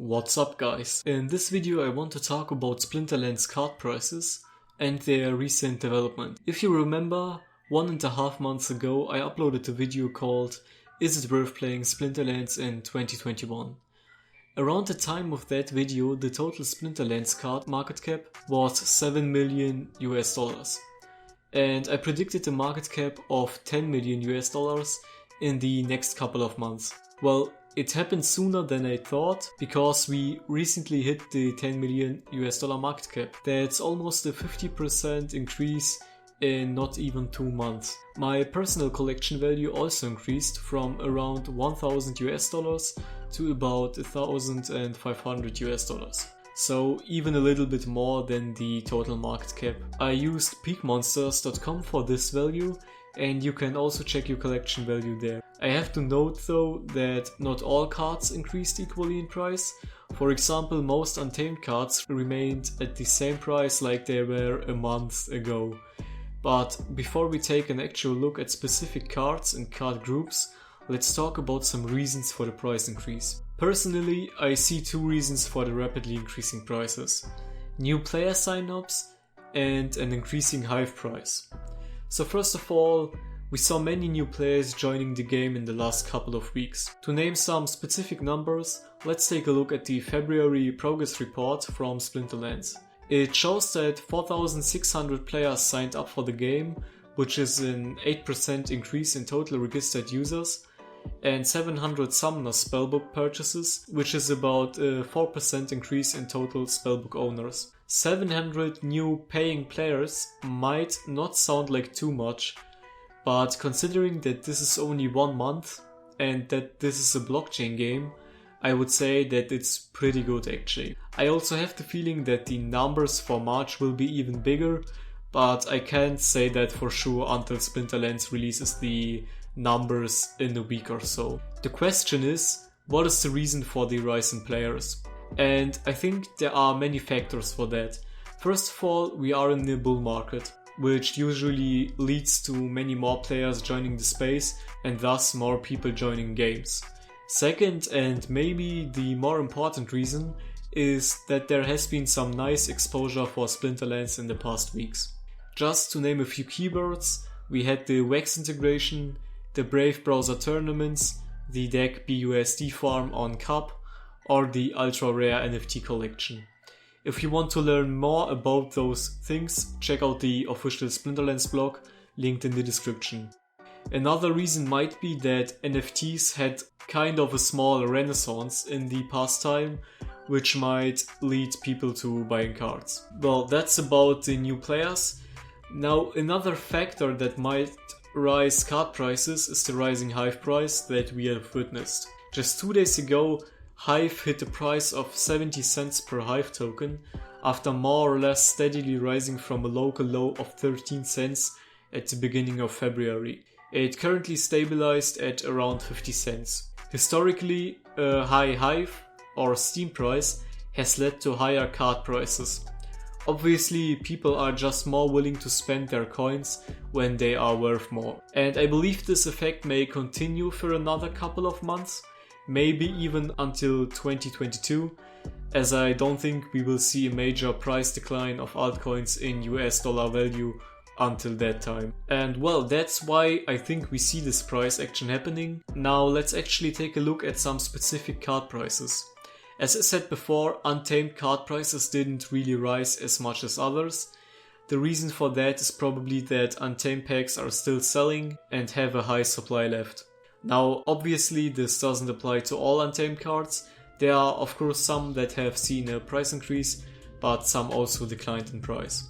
What's up guys? In this video I want to talk about Splinterlands card prices and their recent development. If you remember, 1.5 months ago I uploaded a video called Is it worth playing Splinterlands in 2021? Around the time of that video the total Splinterlands card market cap was $7 million and I predicted a market cap of $10 million in the next couple of months. Well, it happened sooner than I thought because we recently hit the $10 million market cap. That's almost a 50% increase in not even 2 months. My personal collection value also increased from around $1,000 to about $1,500. So even a little bit more than the total market cap. I used peakmonsters.com for this value, and you can also check your collection value there. I have to note though that not all cards increased equally in price. For example, most untamed cards remained at the same price like they were a month ago. But before we take an actual look at specific cards and card groups, let's talk about some reasons for the price increase. Personally, I see 2 reasons for the rapidly increasing prices: new player signups and an increasing HIVE price. So first of all, we saw many new players joining the game in the last couple of weeks. To name some specific numbers, let's take a look at the February progress report from Splinterlands. It shows that 4,600 players signed up for the game, which is an 8% increase in total registered users, and 700 summoner spellbook purchases, which is about a 4% increase in total spellbook owners. 700 new paying players might not sound like too much, but considering that this is only 1 month and that this is a blockchain game, I would say that it's pretty good actually. I also have the feeling that the numbers for March will be even bigger, but I can't say that for sure until Splinterlands releases the numbers in a week or so. The question is, what is the reason for the rise in players? And I think there are many factors for that. First of all, we are in the bull market, which usually leads to many more players joining the space and thus more people joining games. Second, and maybe the more important reason, is that there has been some nice exposure for Splinterlands in the past weeks. Just to name a few keywords, we had the Wax integration, the Brave browser tournaments, the deck BUSD farm on Cup, or the ultra rare NFT collection. If you want to learn more about those things, check out the official Splinterlands blog, linked in the description. Another reason might be that NFTs had kind of a small renaissance in the past time, which might lead people to buying cards. Well, that's about the new players. Now, another factor that might rise card prices is the rising HIVE price that we have witnessed. Just 2 days ago, HIVE hit a price of 70 cents per HIVE token, after more or less steadily rising from a local low of 13 cents at the beginning of February. It currently stabilized at around 50 cents. Historically, a high HIVE or Steam price has led to higher card prices. Obviously, people are just more willing to spend their coins when they are worth more. And I believe this effect may continue for another couple of months, maybe even until 2022, as I don't think we will see a major price decline of altcoins in US dollar value until that time. And well, that's why I think we see this price action happening. Now let's actually take a look at some specific card prices. As I said before, untamed card prices didn't really rise as much as others. The reason for that is probably that untamed packs are still selling and have a high supply left. Now, obviously this doesn't apply to all untamed cards. There are of course some that have seen a price increase, but some also declined in price.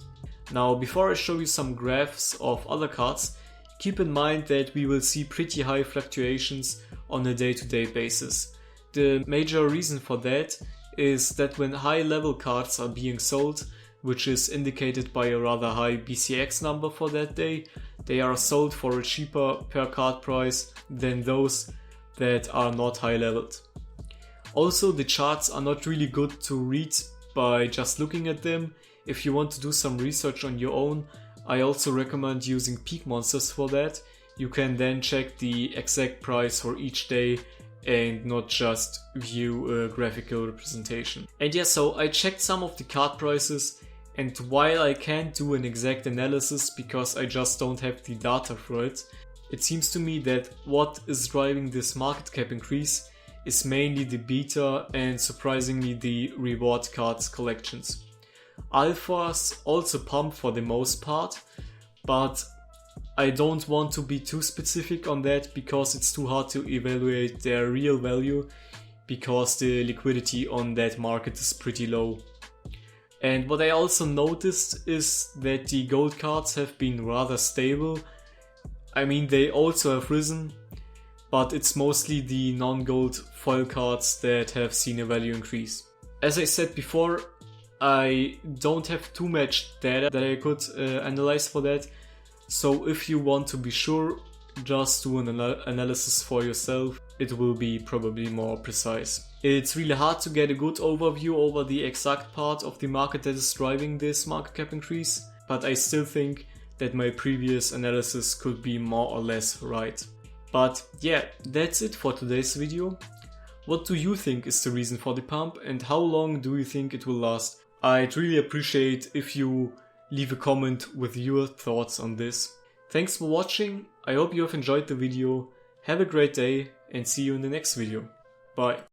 Now, before I show you some graphs of other cards, keep in mind that we will see pretty high fluctuations on a day-to-day basis. The major reason for that is that when high level cards are being sold, which is indicated by a rather high BCX number for that day, they are sold for a cheaper per card price than those that are not high leveled. Also, the charts are not really good to read by just looking at them. If you want to do some research on your own, I also recommend using Peak Monsters for that. You can then check the exact price for each day and not just view a graphical representation. And yeah, so I checked some of the card prices, and while I can't do an exact analysis because I just don't have the data for it, it seems to me that what is driving this market cap increase is mainly the beta and surprisingly the reward cards collections. Alphas also pump for the most part, but I don't want to be too specific on that because it's too hard to evaluate their real value because the liquidity on that market is pretty low. And what I also noticed is that the gold cards have been rather stable. I mean, they also have risen, but it's mostly the non-gold foil cards that have seen a value increase. As I said before, I don't have too much data that I could analyze for that. So if you want to be sure, just do an analysis for yourself. It will be probably more precise. It's really hard to get a good overview over the exact part of the market that is driving this market cap increase, but I still think that my previous analysis could be more or less right. But yeah, that's it for today's video. What do you think is the reason for the pump and how long do you think it will last? I'd really appreciate if you leave a comment with your thoughts on this. Thanks for watching, I hope you have enjoyed the video, have a great day and see you in the next video. Bye.